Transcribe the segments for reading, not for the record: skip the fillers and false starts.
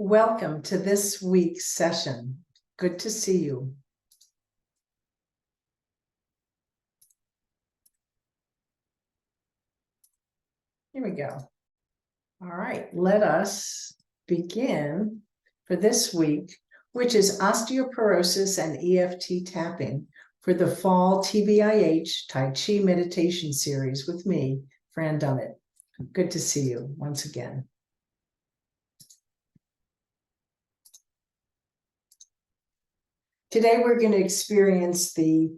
Welcome to this week's session. Good to see you. Here we go. All right, let us begin for this week, which is Osteoporosis and EFT Tapping for the fall tvih Tai Chi meditation series with me, Fran Dummett. Good to see you once again. Today, we're going to experience the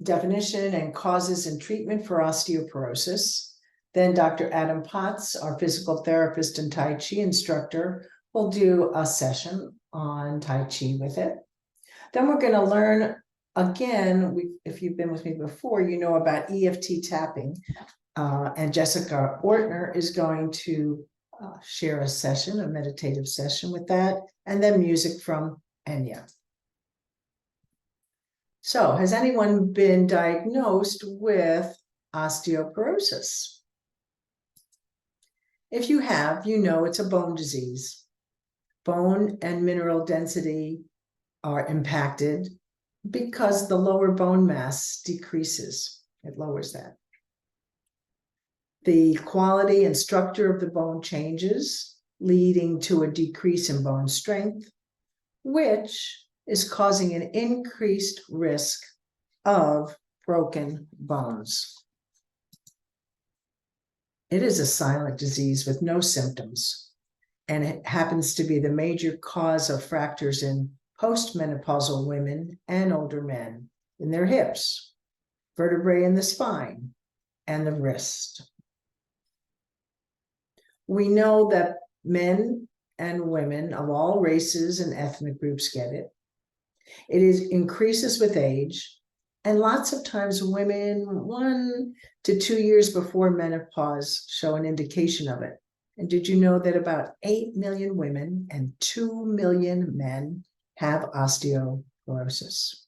definition and causes and treatment for osteoporosis. Then Dr. AdamPotts, our physical therapist and Tai Chi instructor, will do a session on Tai Chi with it. Then we're going to learn again, if you've been with me before, you know about EFT tapping. And Jessica Ortner is going to share a session, a meditative session with that, and then music from Enya. So, has anyone been diagnosed with osteoporosis? If you have, you know it's a bone disease. Bone and mineral density are impacted because the lower bone mass decreases. It lowers that. The quality and structure of the bone changes, leading to a decrease in bone strength, which is causing an increased risk of broken bones. It is a silent disease with no symptoms, and it happens to be the major cause of fractures in postmenopausal women and older men in their hips, vertebrae in the spine, and the wrist. We know that men and women of all races and ethnic groups get it. It increases with age, and lots of times women 1 to 2 years before menopause show an indication of it. And did you know that about 8 million women and 2 million men have osteoporosis?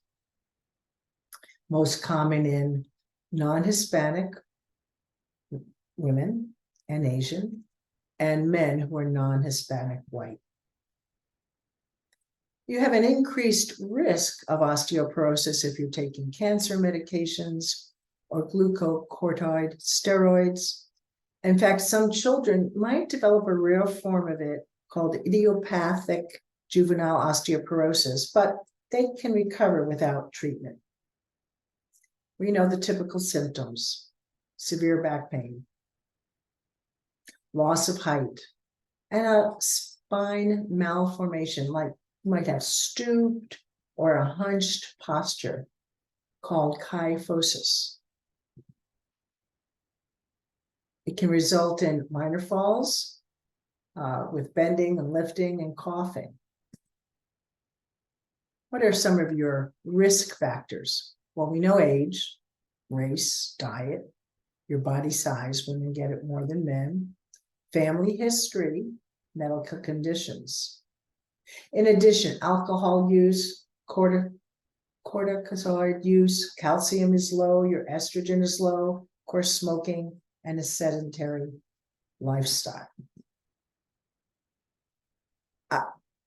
Most common in non-Hispanic women and Asian, and men who are non-Hispanic white. You have an increased risk of osteoporosis if you're taking cancer medications or glucocorticoid steroids. In fact, some children might develop a rare form of it called idiopathic juvenile osteoporosis, but they can recover without treatment. We know the typical symptoms: severe back pain, loss of height, and a spine malformation, like you might have stooped or a hunched posture called kyphosis. It can result in minor falls with bending and lifting and coughing. What are some of your risk factors? Well, we know age, race, diet, your body size, women get it more than men, family history, medical conditions. In addition, alcohol use, corticosteroid use, calcium is low, your estrogen is low, of course, smoking, and a sedentary lifestyle.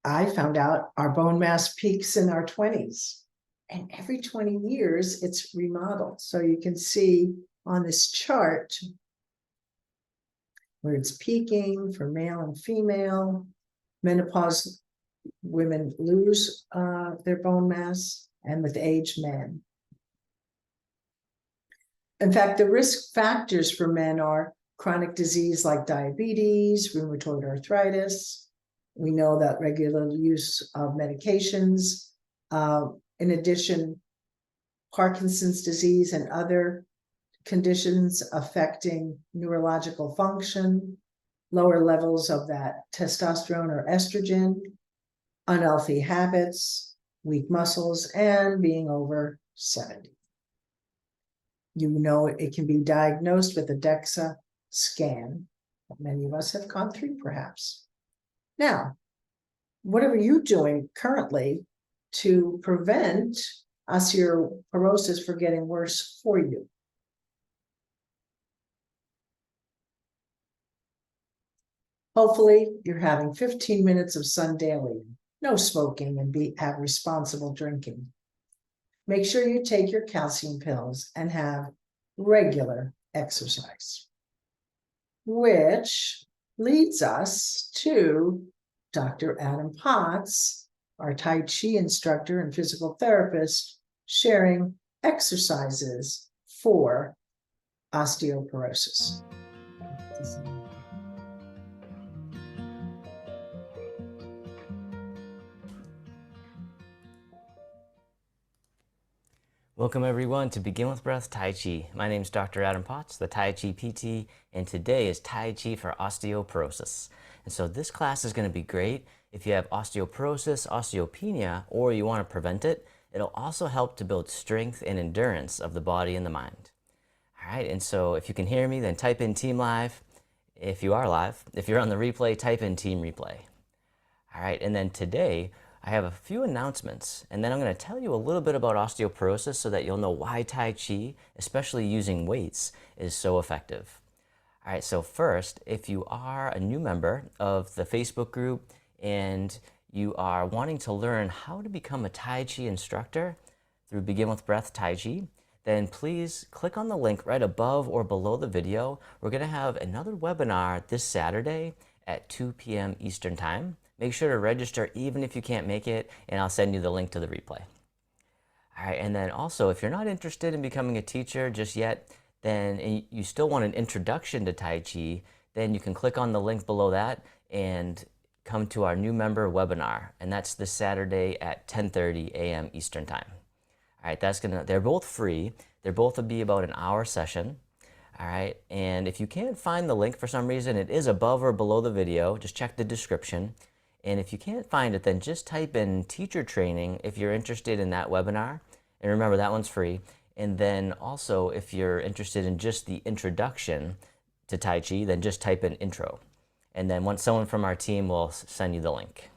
I found out our bone mass peaks in our 20s, and every 20 years it's remodeled. So you can see on this chart where it's peaking for male and female. Menopause women lose their bone mass, and with age, men. In fact, the risk factors for men are chronic disease like diabetes, rheumatoid arthritis. We know that regular use of medications. In addition, Parkinson's disease and other conditions affecting neurological function, lower levels of that testosterone or estrogen, unhealthy habits, weak muscles, and being over 70. You know it can be diagnosed with a DEXA scan that many of us have gone through, perhaps. Now, what are you doing currently to prevent osteoporosis from getting worse for you? Hopefully, you're having 15 minutes of sun daily, no smoking, and have responsible drinking. Make sure you take your calcium pills and have regular exercise. Which leads us to Dr. Adam Potts, our Tai Chi instructor and physical therapist, sharing exercises for osteoporosis. Welcome everyone to Begin with Breath Tai Chi. My name is Dr. Adam Potts, the Tai Chi PT, and today is Tai Chi for osteoporosis. And so this class is going to be great if you have osteoporosis, osteopenia, or you want to prevent it. It'll also help to build strength and endurance of the body and the mind. All right, and so if you can hear me, then type in Team Live. If you are live, if you're on the replay, type in Team Replay. All right, and then today, I have a few announcements, and then I'm going to tell you a little bit about osteoporosis so that you'll know why Tai Chi, especially using weights, is so effective. All right, so first, if you are a new member of the Facebook group and you are wanting to learn how to become a Tai Chi instructor through Begin with Breath Tai Chi, then please click on the link right above or below the video. We're going to have another webinar this Saturday at 2 p.m. Eastern Time. Make sure to register even if you can't make it, and I'll send you the link to the replay. All right, and then also, if you're not interested in becoming a teacher just yet, then you still want an introduction to Tai Chi, then you can click on the link below that and come to our new member webinar, and that's this Saturday at 10:30 a.m. Eastern Time. All right, they're both free. They're both will be about an hour session. All right, and if you can't find the link for some reason, it is above or below the video. Just check the description. And if you can't find it, then just type in teacher training if you're interested in that webinar. And remember, that one's free. And then also, if you're interested in just the introduction to Tai Chi, then just type in intro. And then someone from our team will send you the link.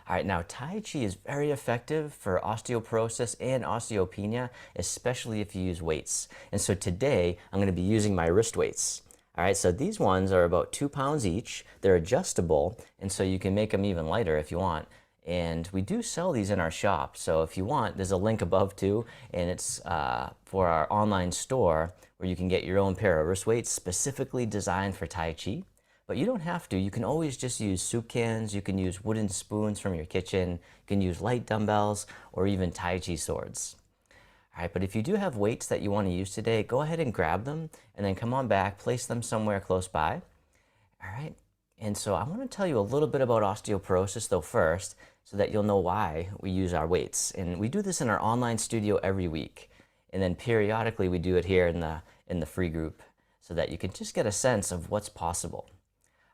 All right, now Tai Chi is very effective for osteoporosis and osteopenia, especially if you use weights. And so today, I'm going to be using my wrist weights. All right, so these ones are about 2 pounds each. They're adjustable, and so you can make them even lighter if you want. And we do sell these in our shop, so if you want, there's a link above too, and it's for our online store where you can get your own pair of wrist weights specifically designed for Tai Chi. But you don't have to. You can always just use soup cans. You can use wooden spoons from your kitchen. You can use light dumbbells or even Tai Chi swords. All right, but if you do have weights that you want to use today, go ahead and grab them and then come on back, place them somewhere close by. All right, and so I want to tell you a little bit about osteoporosis though first, so that you'll know why we use our weights. And we do this in our online studio every week. And then periodically we do it here in the free group so that you can just get a sense of what's possible.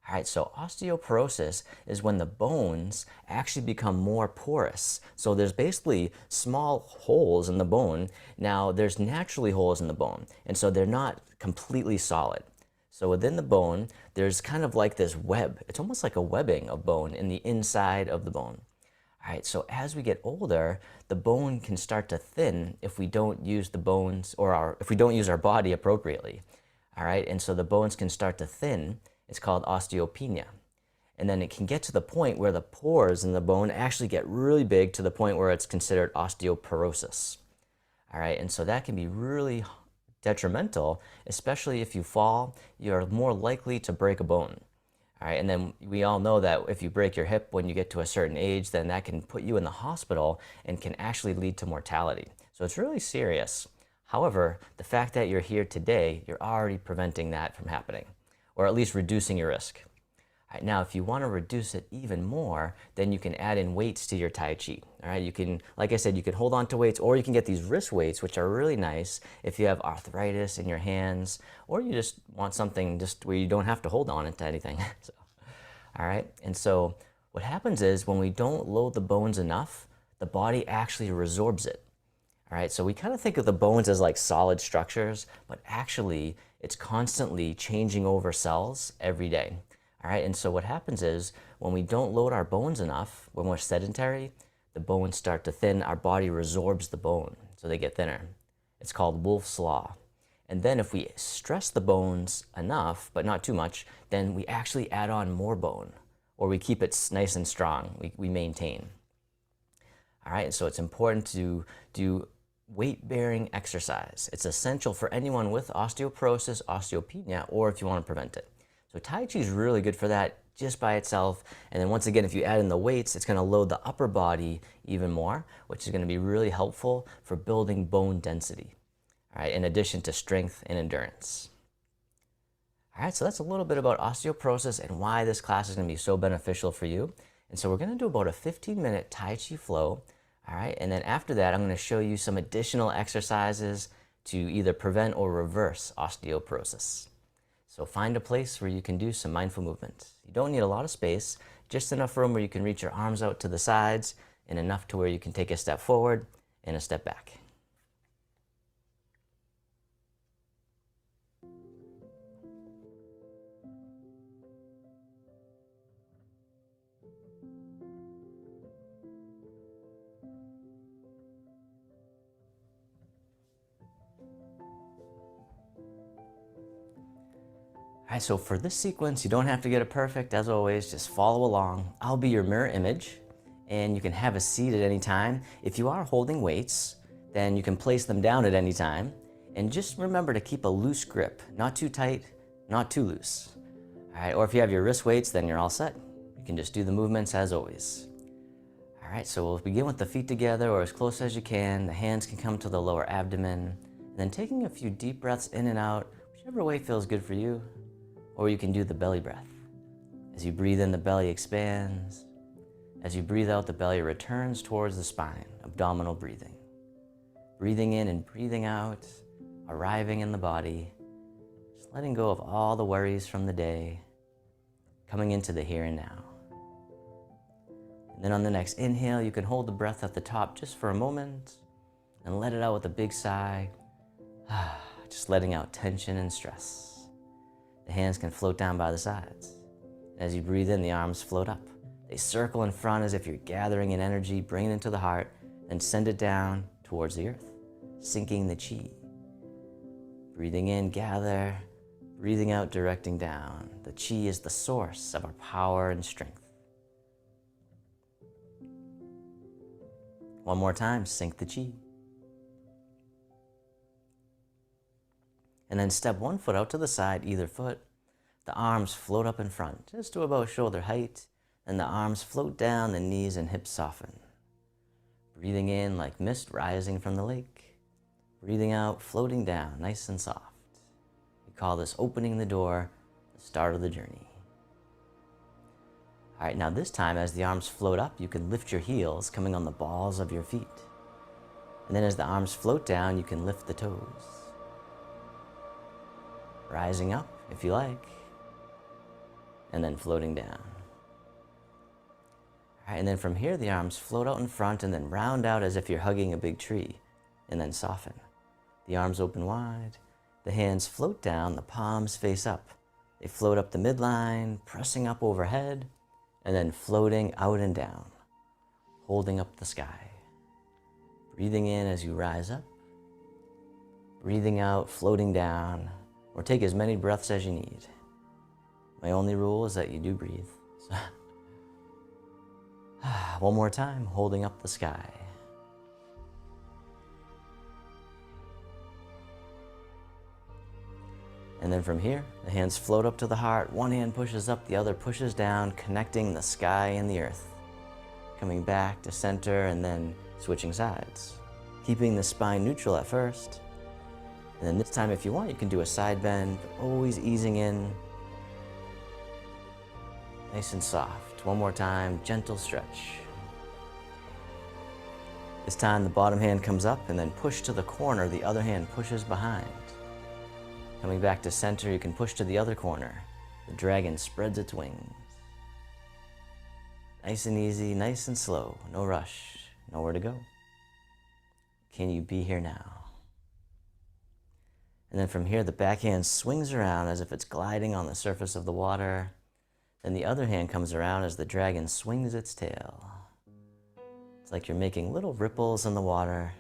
All right, so osteoporosis is when the bones actually become more porous. So there's basically small holes in the bone. Now there's naturally holes in the bone, and so they're not completely solid. So within the bone, there's kind of like this web. It's almost like a webbing of bone in the inside of the bone. All right, so as we get older, the bone can start to thin if we don't use the bones if we don't use our body appropriately. All right, and so the bones can start to thin. It's called osteopenia. And then it can get to the point where the pores in the bone actually get really big to the point where it's considered osteoporosis. All right, and so that can be really detrimental, especially if you fall, you're more likely to break a bone. All right, and then we all know that if you break your hip when you get to a certain age, then that can put you in the hospital and can actually lead to mortality. So it's really serious. However, the fact that you're here today, you're already preventing that from happening, or at least reducing your risk. All right, now, if you want to reduce it even more, then you can add in weights to your Tai Chi. All right, you can, like I said, you can hold on to weights, or you can get these wrist weights, which are really nice if you have arthritis in your hands, or you just want something just where you don't have to hold on to anything. So, all right, and so what happens is when we don't load the bones enough, the body actually resorbs it. All right, so we kind of think of the bones as like solid structures, but actually it's constantly changing over cells every day. All right, and so what happens is when we don't load our bones enough, when we're sedentary, the bones start to thin, our body resorbs the bone, so they get thinner. It's called Wolff's Law. And then if we stress the bones enough, but not too much, then we actually add on more bone, or we keep it nice and strong, we maintain. All right, so it's important to do weight-bearing exercise. It's essential for anyone with osteoporosis, osteopenia, or if you want to prevent it. So Tai Chi is really good for that just by itself. And then once again, if you add in the weights, it's going to load the upper body even more, which is going to be really helpful for building bone density, all right, in addition to strength and endurance. All right, so that's a little bit about osteoporosis and why this class is going to be so beneficial for you. And so we're going to do about a 15-minute Tai Chi flow. All right, and then after that, I'm going to show you some additional exercises to either prevent or reverse osteoporosis. So find a place where you can do some mindful movement. You don't need a lot of space, just enough room where you can reach your arms out to the sides and enough to where you can take a step forward and a step back. All right, so for this sequence, you don't have to get it perfect. As always, just follow along. I'll be your mirror image, and you can have a seat at any time. If you are holding weights, then you can place them down at any time. And just remember to keep a loose grip, not too tight, not too loose. All right, or if you have your wrist weights, then you're all set. You can just do the movements as always. All right, so we'll begin with the feet together or as close as you can. The hands can come to the lower abdomen. And then taking a few deep breaths in and out, whichever way feels good for you. Or you can do the belly breath. As you breathe in, the belly expands. As you breathe out, the belly returns towards the spine, abdominal breathing. Breathing in and breathing out, arriving in the body, just letting go of all the worries from the day, coming into the here and now. And then on the next inhale, you can hold the breath at the top just for a moment and let it out with a big sigh, just letting out tension and stress. The hands can float down by the sides. As you breathe in, the arms float up. They circle in front as if you're gathering in energy, bring it into the heart, then send it down towards the earth, sinking the chi. Breathing in, gather. Breathing out, directing down. The chi is the source of our power and strength. One more time, sink the chi. And then step one foot out to the side, either foot. The arms float up in front, just to about shoulder height. And the arms float down, the knees and hips soften. Breathing in like mist rising from the lake. Breathing out, floating down, nice and soft. We call this opening the door, the start of the journey. All right, now this time as the arms float up, you can lift your heels, coming on the balls of your feet. And then as the arms float down, you can lift the toes. Rising up, if you like, and then floating down. All right, and then from here, the arms float out in front and then round out as if you're hugging a big tree, and then soften. The arms open wide, the hands float down, the palms face up. They float up the midline, pressing up overhead, and then floating out and down, holding up the sky. Breathing in as you rise up, breathing out, floating down, or take as many breaths as you need. My only rule is that you do breathe. So one more time, holding up the sky. And then from here, the hands float up to the heart. One hand pushes up, the other pushes down, connecting the sky and the earth. Coming back to center and then switching sides. Keeping the spine neutral at first. And then this time, if you want, you can do a side bend, always easing in. Nice and soft. One more time, gentle stretch. This time, the bottom hand comes up and then push to the corner, the other hand pushes behind. Coming back to center, you can push to the other corner. The dragon spreads its wings. Nice and easy, nice and slow, no rush, nowhere to go. Can you be here now? And then from here, the back hand swings around as if it's gliding on the surface of the water. Then the other hand comes around as the dragon swings its tail. It's like you're making little ripples in the water,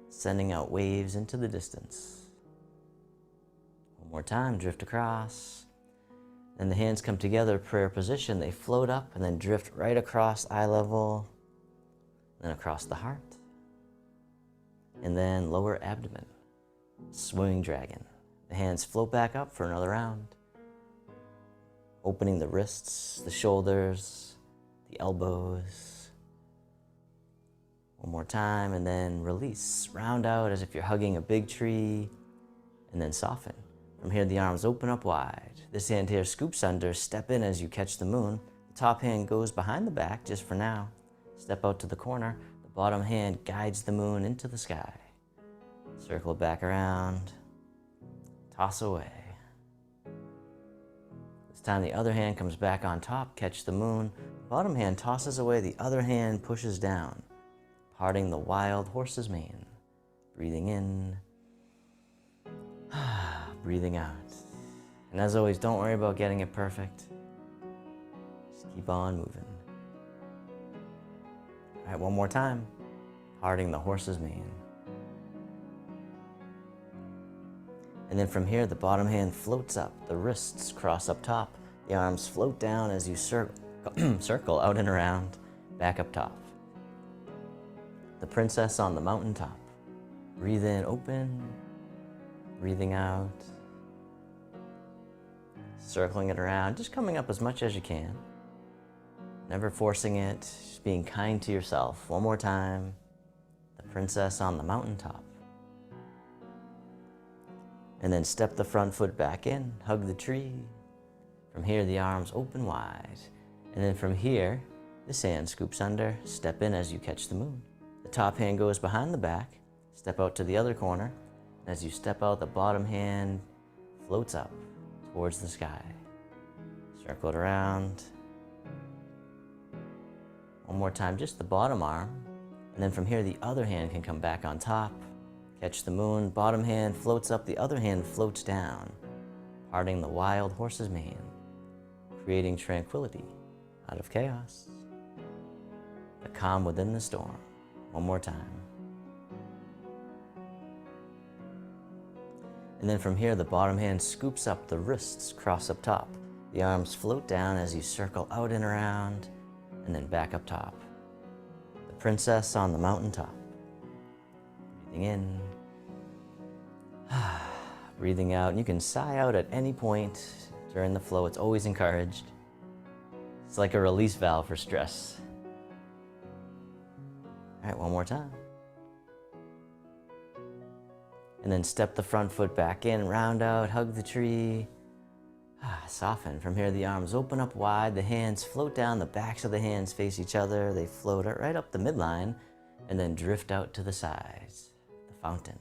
sending out waves into the distance. One more time, drift across. Then the hands come together, prayer position. They float up and then drift right across eye level, then across the heart, and then lower abdomen, swimming dragon. The hands float back up for another round, opening the wrists, the shoulders, the elbows. One more time, and then release. Round out as if you're hugging a big tree, and then soften. From here, the arms open up wide. This hand here scoops under, step in as you catch the moon. The top hand goes behind the back just for now. Step out to the corner. The bottom hand guides the moon into the sky. Circle back around, toss away. This time the other hand comes back on top, catch the moon. Bottom hand tosses away, the other hand pushes down, parting the wild horse's mane. Breathing in, breathing out. And as always, don't worry about getting it perfect. Just keep on moving. All right, one more time. Parting the horse's mane. And then from here, the bottom hand floats up, the wrists cross up top, the arms float down as you circle out and around, back up top. The princess on the mountaintop. Breathe in, open, breathing out, circling it around, just coming up as much as you can. Never forcing it, just being kind to yourself. One more time, the princess on the mountaintop. And then step the front foot back in, hug the tree. From here, the arms open wide. And then from here, this hand scoops under, step in as you catch the moon. The top hand goes behind the back, step out to the other corner. And as you step out, the bottom hand floats up towards the sky. Circle it around. One more time, just the bottom arm. And then from here, the other hand can come back on top. Catch the moon, bottom hand floats up, the other hand floats down, parting the wild horse's mane, creating tranquility out of chaos, the calm within the storm. One more time. And then from here, the bottom hand scoops up, the wrists cross up top, the arms float down as you circle out and around, and then back up top. The princess on the mountaintop. Breathing in, breathing out. And you can sigh out at any point during the flow. It's always encouraged. It's like a release valve for stress. All right, one more time. And then step the front foot back in, round out, hug the tree. Soften. From here, the arms open up wide, the hands float down, the backs of the hands face each other. They float right up the midline and then drift out to the sides. The fountain.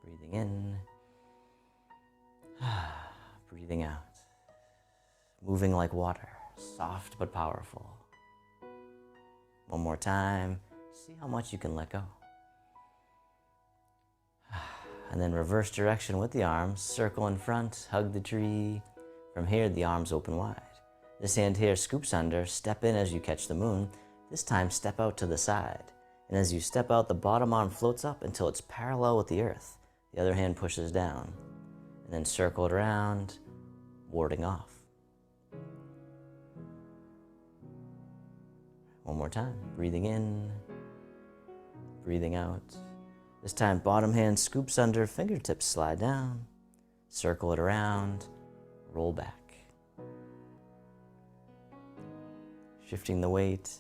Breathing in, breathing out. Moving like water, soft but powerful. One more time, see how much you can let go. And then reverse direction with the arms, circle in front, hug the tree. From here, the arms open wide. This hand here scoops under, step in as you catch the moon. This time, step out to the side. And as you step out, the bottom arm floats up until it's parallel with the earth. The other hand pushes down. And then circle it around, warding off. One more time, breathing in, breathing out. This time, bottom hand scoops under, fingertips slide down, circle it around, roll back. Shifting the weight,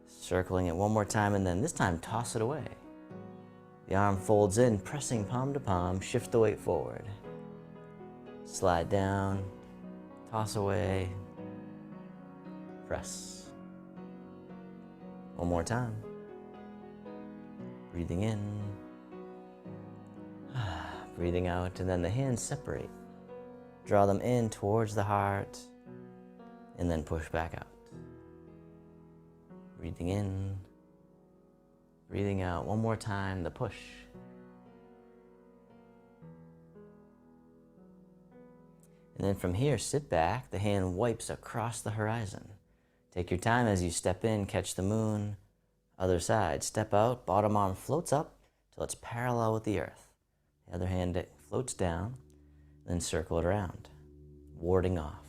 circling it one more time, and then this time, toss it away. The arm folds in, pressing palm to palm, shift the weight forward. Slide down, toss away, press. One more time. Breathing in, breathing out, and then the hands separate. Draw them in towards the heart, and then push back out. Breathing in, breathing out. One more time, the push. And then from here, sit back. The hand wipes across the horizon. Take your time as you step in, catch the moon. Other side, step out, bottom arm floats up till it's parallel with the earth. The other hand floats down, then circle it around, warding off,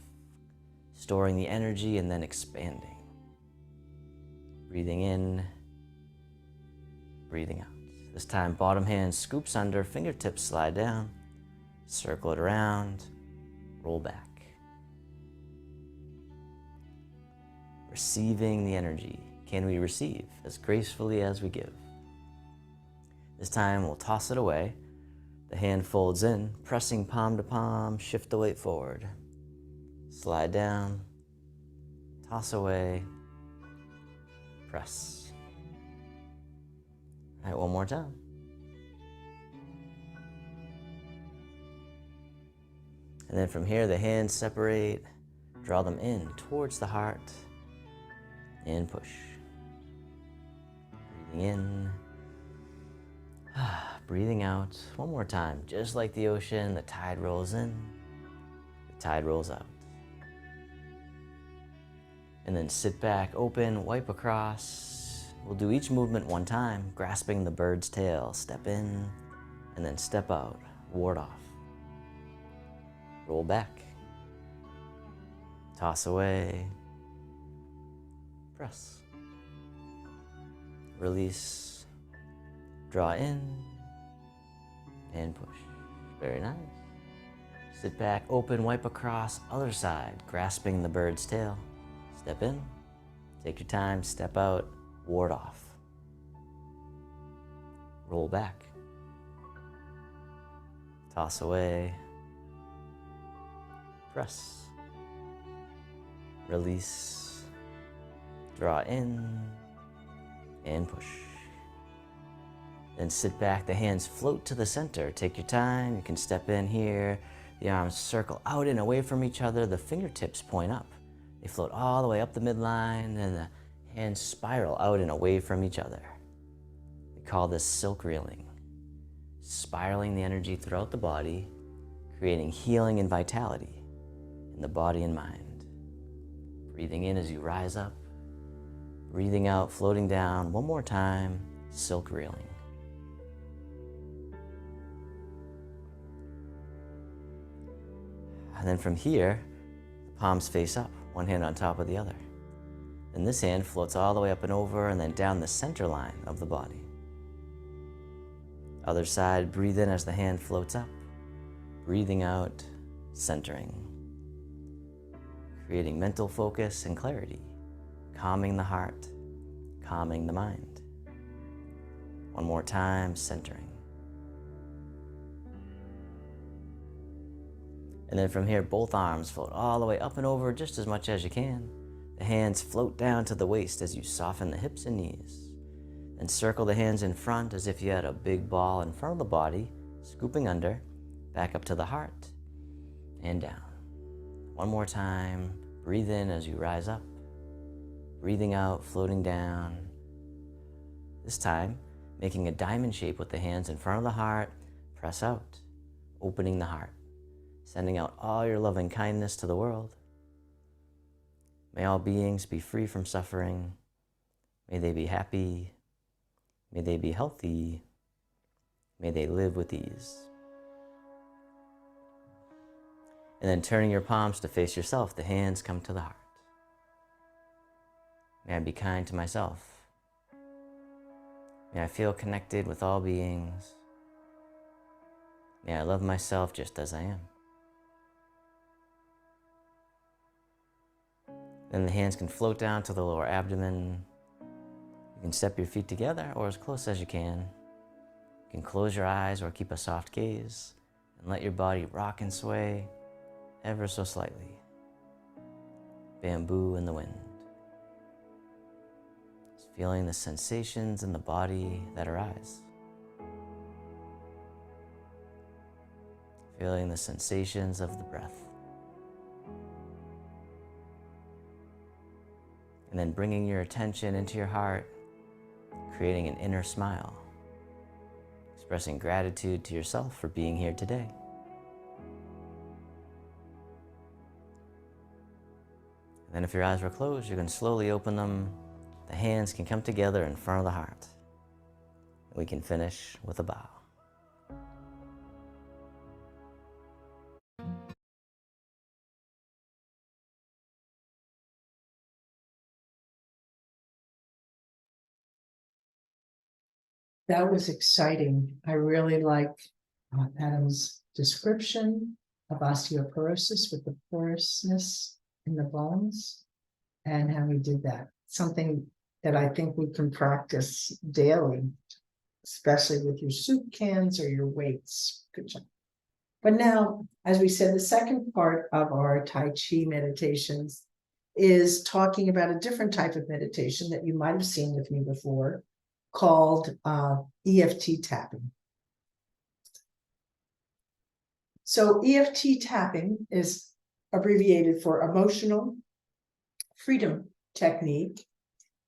storing the energy and then expanding. Breathing in, breathing out. This time, bottom hand scoops under, fingertips slide down, circle it around, roll back. Receiving the energy. Can we receive as gracefully as we give? This time, we'll toss it away. The hand folds in, pressing palm to palm, shift the weight forward. Slide down, toss away, press. All right, one more time. And then from here, the hands separate, draw them in towards the heart, and push. Breathing in, breathing out. One more time, just like the ocean, the tide rolls in, the tide rolls out. And then sit back, open, wipe across. We'll do each movement one time, grasping the bird's tail. Step in, and then step out, ward off. Roll back, toss away, press, release, draw in, and push. Very nice. Sit back, open, wipe across, other side, grasping the bird's tail. Step in, take your time, step out, ward off. Roll back, toss away, press, release, draw in, and push. Then sit back, the hands float to the center. Take your time, you can step in here. The arms circle out and away from each other. The fingertips point up. They float all the way up the midline, and the hands spiral out and away from each other. We call this silk reeling. Spiraling the energy throughout the body, creating healing and vitality in the body and mind. Breathing in as you rise up, breathing out, floating down. One more time, silk reeling. And then from here, the palms face up, one hand on top of the other. And this hand floats all the way up and over and then down the center line of the body. Other side, breathe in as the hand floats up, breathing out, centering. Creating mental focus and clarity, calming the heart, calming the mind. One more time, centering. And then from here, both arms float all the way up and over just as much as you can. The hands float down to the waist as you soften the hips and knees. And circle the hands in front as if you had a big ball in front of the body, scooping under, back up to the heart, and down. One more time, breathe in as you rise up, breathing out, floating down. This time, making a diamond shape with the hands in front of the heart, press out, opening the heart, sending out all your loving kindness to the world. May all beings be free from suffering. May they be happy. May they be healthy. May they live with ease. And then turning your palms to face yourself, the hands come to the heart. May I be kind to myself. May I feel connected with all beings. May I love myself just as I am. Then the hands can float down to the lower abdomen. You can step your feet together or as close as you can. You can close your eyes or keep a soft gaze and let your body rock and sway ever so slightly. Bamboo in the wind. Just feeling the sensations in the body that arise. Feeling the sensations of the breath. And then bringing your attention into your heart, creating an inner smile, expressing gratitude to yourself for being here today. And then if your eyes were closed, you can slowly open them. The hands can come together in front of the heart. We can finish with a bow. That was exciting. I really like Adam's description of osteoporosis with the porousness in the bones and how he did that. Something that I think we can practice daily, especially with your soup cans or your weights. Good job. But now, as we said, the second part of our Tai Chi meditations is talking about a different type of meditation that you might have seen with me before, called EFT tapping. So EFT tapping is abbreviated for emotional freedom technique,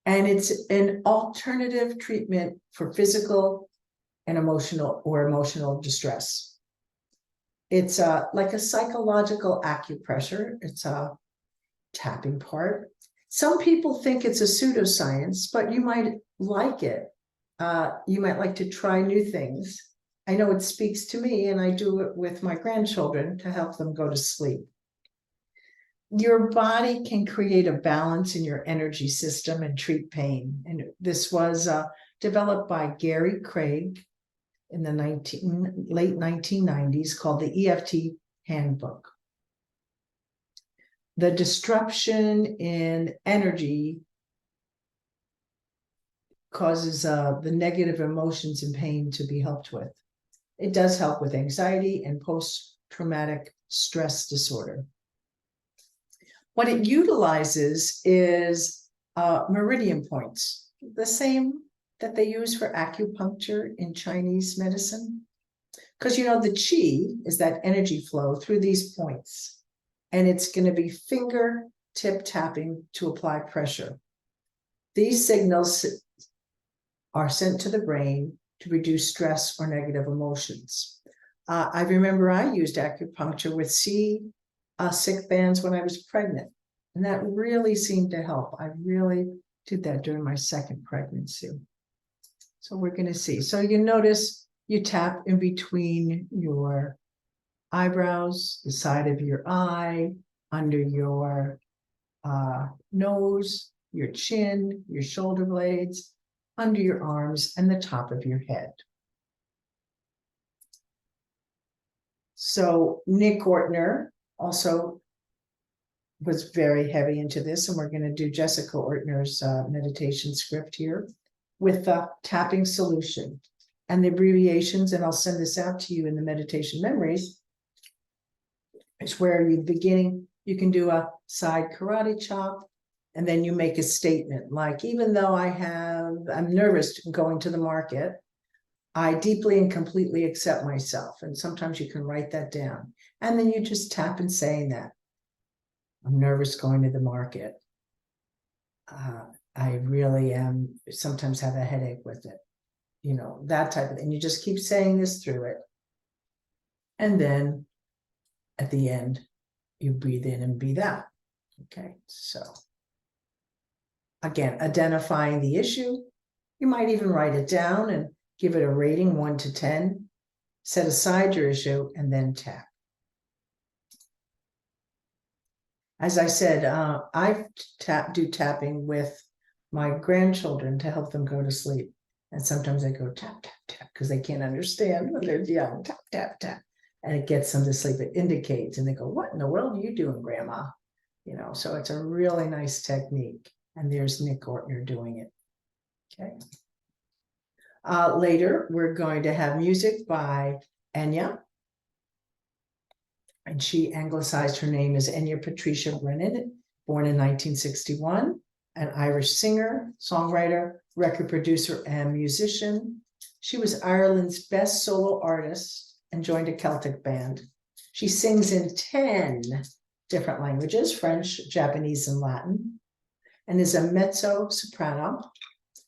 and it's an alternative treatment for physical and emotional distress. It's like a psychological acupressure. It's a tapping part. Some people think it's a pseudoscience, but you might like it. You might like to try new things. I know it speaks to me, and I do it with my grandchildren to help them go to sleep. Your body can create a balance in your energy system and treat pain. And this was developed by Gary Craig in the late 1990s, called the EFT Handbook. The disruption in energy causes the negative emotions and pain to be helped with. It does help with anxiety and post-traumatic stress disorder. What it utilizes is meridian points, the same that they use for acupuncture in Chinese medicine. Because you know, the qi is that energy flow through these points, and it's going to be fingertip tapping to apply pressure. These signals are sent to the brain to reduce stress or negative emotions. I remember I used acupuncture with sick bands when I was pregnant, and that really seemed to help. I really did that during my second pregnancy. So we're going to see. So you notice you tap in between your eyebrows, the side of your eye, under your nose, your chin, your shoulder blades, under your arms, and the top of your head. So Nick Ortner also was very heavy into this, and we're going to do Jessica Ortner's meditation script here with the tapping solution and the abbreviations, and I'll send this out to you in the meditation memories. It's where you beginning, you can do a side karate chop, and then you make a statement like, even though I'm nervous going to the market, I deeply and completely accept myself. And sometimes you can write that down. And then you just tap in saying that. I'm nervous going to the market. I really am, sometimes have a headache with it. You know, that type of thing. You just keep saying this through it. And then at the end, you breathe in and breathe out. Okay, so again, identifying the issue. You might even write it down and give it a rating 1 to 10. Set aside your issue and then tap. As I said, I do tapping with my grandchildren to help them go to sleep. And sometimes I go tap, tap, tap, because they can't understand when they're young. Tap, tap, tap. And it gets them to sleep. It indicates, and they go, what in the world are you doing, Grandma? You know, so it's a really nice technique. And there's Nick Ortner doing it. Okay. Later, we're going to have music by Enya. And she anglicized her name as Enya Patricia Brennan, born in 1961, an Irish singer, songwriter, record producer, and musician. She was Ireland's best solo artist and joined a Celtic band. She sings in 10 different languages, French, Japanese, and Latin, and is a mezzo-soprano.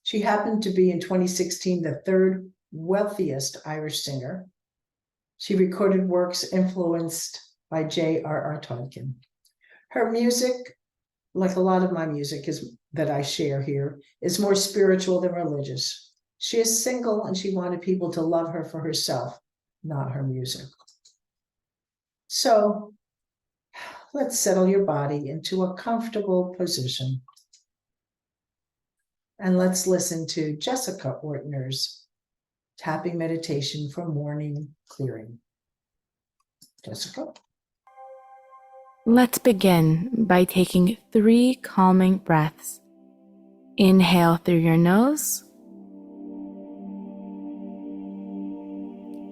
She happened to be in 2016 the third wealthiest Irish singer. She recorded works influenced by J.R.R. Tolkien. Her music, like a lot of my music that I share here, is more spiritual than religious. She is single and she wanted people to love her for herself, not her music. So let's settle your body into a comfortable position. And let's listen to Jessica Ortner's tapping meditation for morning clearing. Jessica? Let's begin by taking 3 calming breaths. Inhale through your nose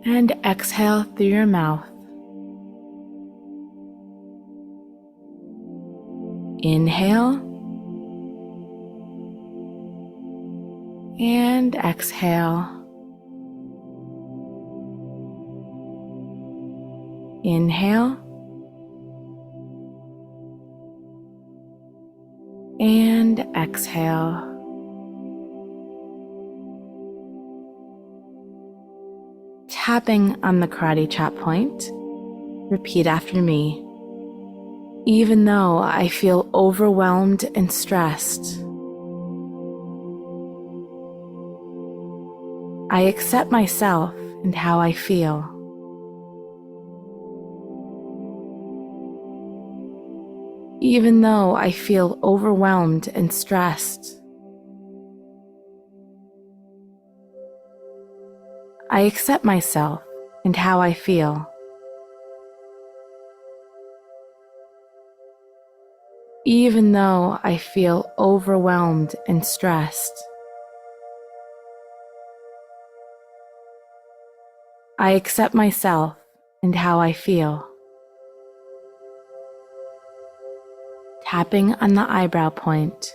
and exhale through your mouth. Inhale and exhale. Inhale and exhale. Tapping on the karate chop point, repeat after me. Even though I feel overwhelmed and stressed, I accept myself and how I feel. Even though I feel overwhelmed and stressed, I accept myself and how I feel. Even though I feel overwhelmed and stressed, I accept myself and how I feel. Tapping on the eyebrow point.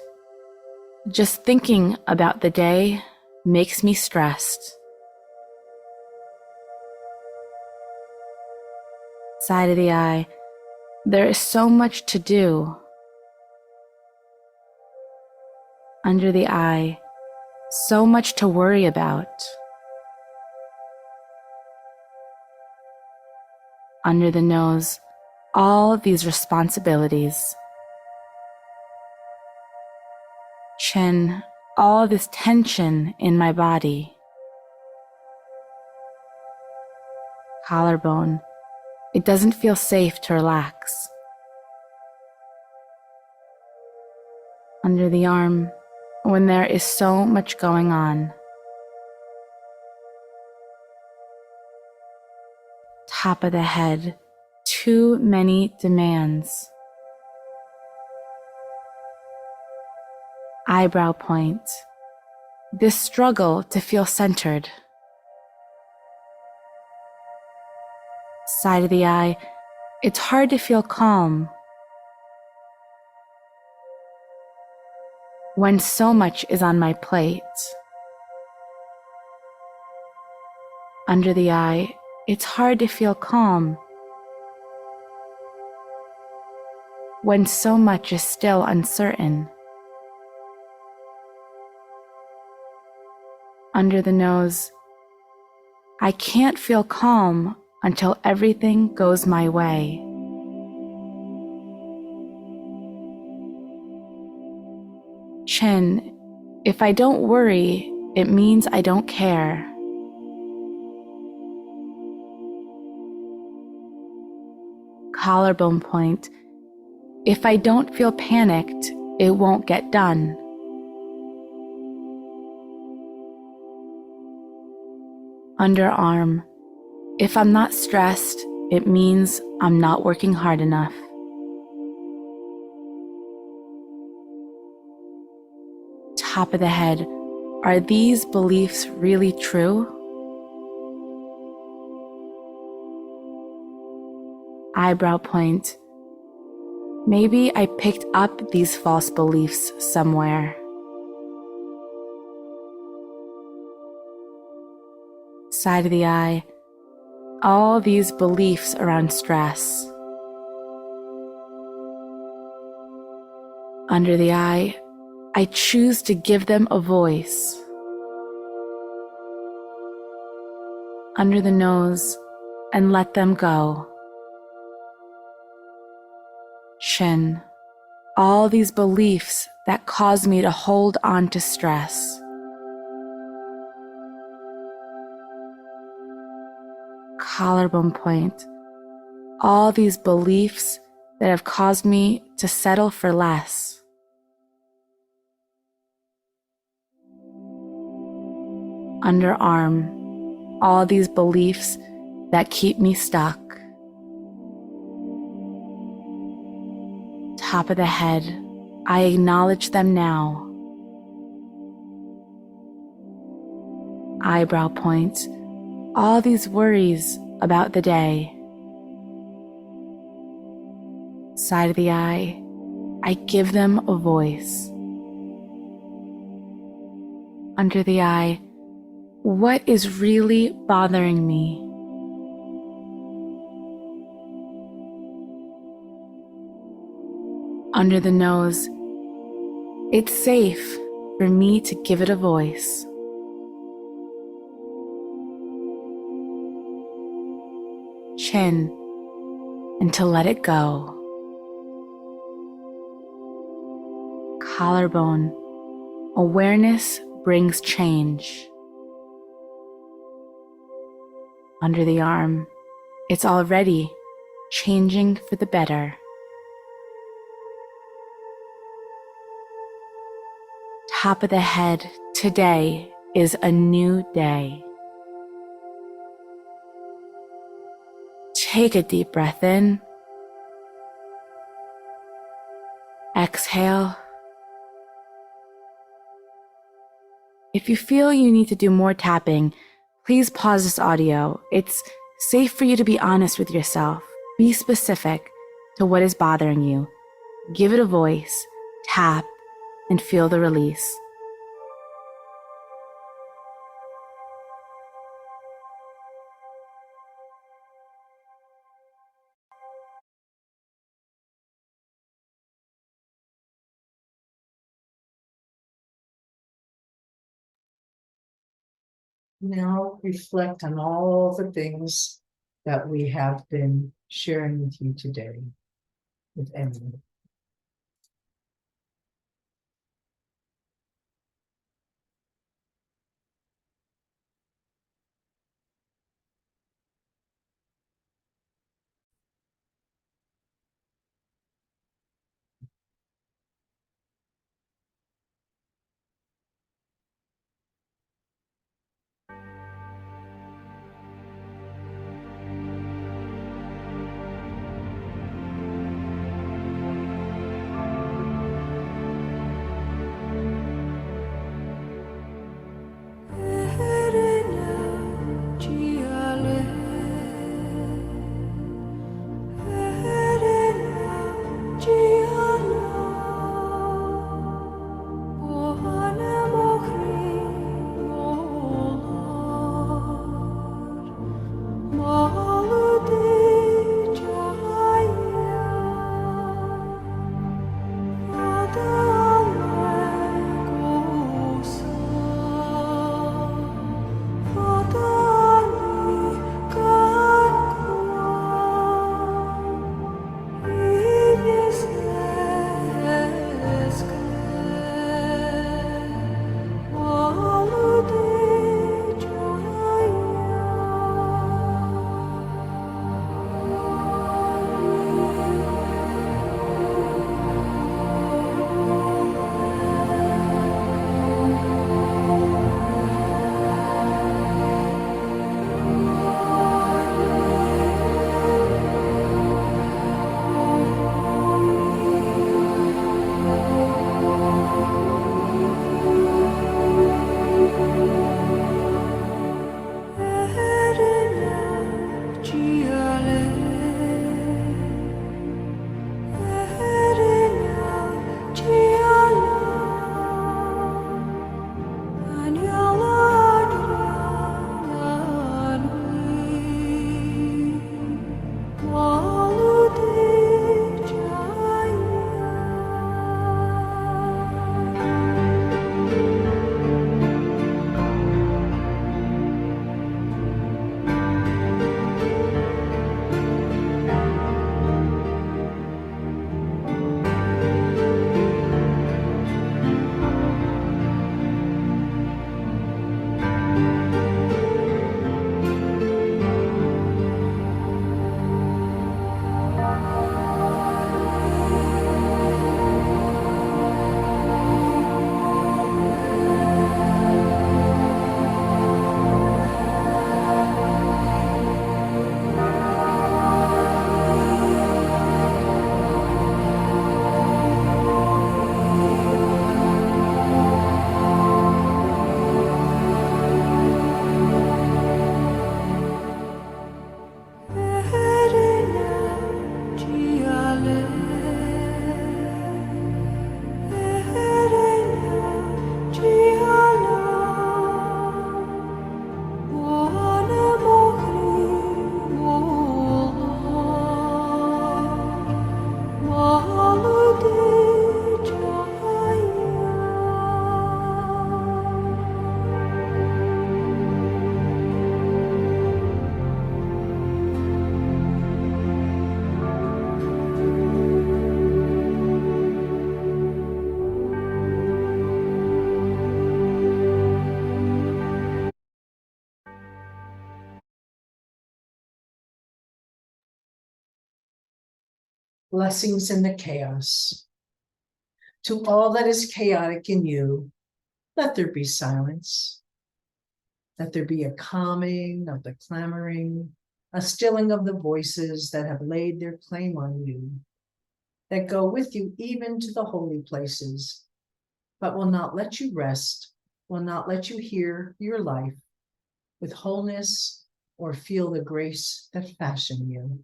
Just thinking about the day makes me stressed. Side of the eye. There is so much to do. Under the eye. So much to worry about. Under the nose. All these responsibilities. Chin. All this tension in my body. Collarbone. It doesn't feel safe to relax. Under the arm, when there is so much going on. Top of the head, too many demands. Eyebrow point, this struggle to feel centered. Side of the eye, it's hard to feel calm when so much is on my plate. Under the eye, it's hard to feel calm when so much is still uncertain. Under the nose, I can't feel calm until everything goes my way. Chin, if I don't worry, it means I don't care. Collarbone point, if I don't feel panicked, it won't get done. Underarm, if I'm not stressed, it means I'm not working hard enough. Top of the head, are these beliefs really true? Eyebrow point, maybe I picked up these false beliefs somewhere. Side of the eye, all these beliefs around stress. Under the eye, I choose to give them a voice. Under the nose, and let them go. Chin, all these beliefs that cause me to hold on to stress. Collarbone point, all these beliefs that have caused me to settle for less. Underarm, all these beliefs that keep me stuck. Top of the head, I acknowledge them now. Eyebrow points, all these worries about the day. Side of the eye, I give them a voice. Under the eye, what is really bothering me? Under the nose, it's safe for me to give it a voice. Chin, and to let it go. Collarbone, awareness brings change. Under the arm, it's already changing for the better. Top of the head, today is a new day. Take a deep breath in. Exhale. If you feel you need to do more tapping, please pause this audio. It's safe for you to be honest with yourself. Be specific to what is bothering you. Give it a voice, tap, and feel the release. Now reflect on all the things that we have been sharing with you today, with Emily. Blessings in the chaos. To all that is chaotic in you, let there be silence. Let there be a calming of the clamoring, a stilling of the voices that have laid their claim on you, that go with you even to the holy places, but will not let you rest, will not let you hear your life with wholeness or feel the grace that fashioned you.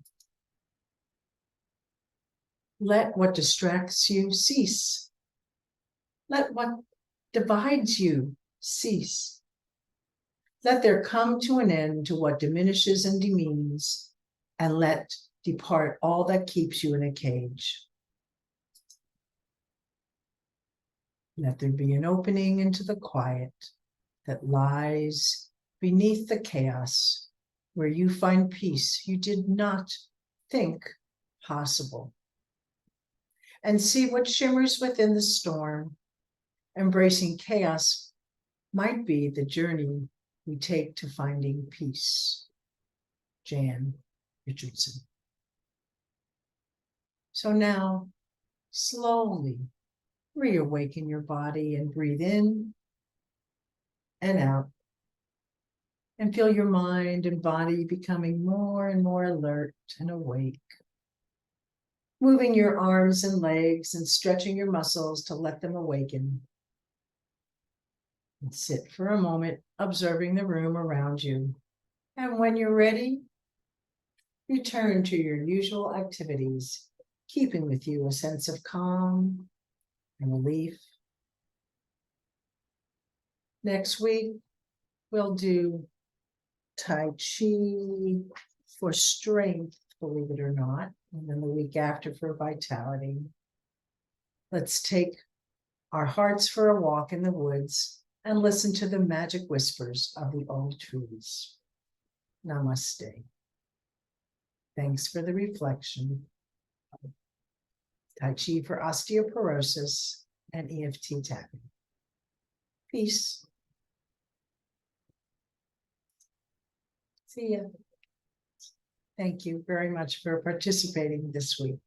Let what distracts you cease. Let what divides you cease. Let there come to an end to what diminishes and demeans, and let depart all that keeps you in a cage. Let there be an opening into the quiet that lies beneath the chaos, where you find peace you did not think possible. And see what shimmers within the storm. Embracing chaos might be the journey we take to finding peace. Jan Richardson. So now, slowly reawaken your body and breathe in and out. And feel your mind and body becoming more and more alert and awake. Moving your arms and legs and stretching your muscles to let them awaken. And sit for a moment, observing the room around you. And when you're ready, return to your usual activities, keeping with you a sense of calm and relief. Next week, we'll do Tai Chi for strength, believe it or not, and then the week after for vitality. Let's take our hearts for a walk in the woods and listen to the magic whispers of the old trees. Namaste. Thanks for the reflection. Tai Chi for Osteoporosis and EFT Tapping. Peace. See ya. Thank you very much for participating this week.